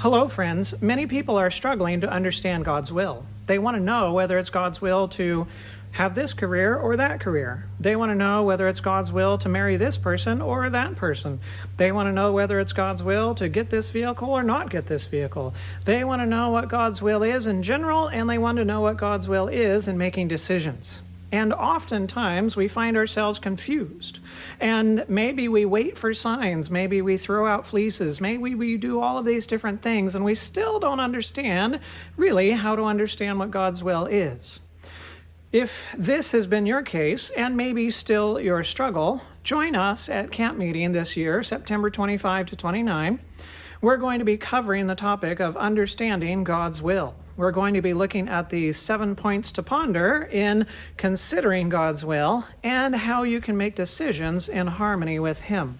Hello, friends. Many people are struggling to understand God's will. They want to know whether it's God's will to have this career or that career. They want to know whether it's God's will to marry this person or that person. They want to know whether it's God's will to get this vehicle or not get this vehicle. They want to know what God's will is in general, and they want to know what God's will is in making decisions. And oftentimes we find ourselves confused. And maybe we wait for signs. Maybe we throw out fleeces. Maybe we do all of these different things, and we still don't understand really how to understand what God's will is. If this has been your case, and maybe still your struggle, join us at camp meeting this year, September 25 to 29. We're going to be covering the topic of understanding God's will. We're going to be looking at the 7 points to ponder in considering God's will and how you can make decisions in harmony with Him.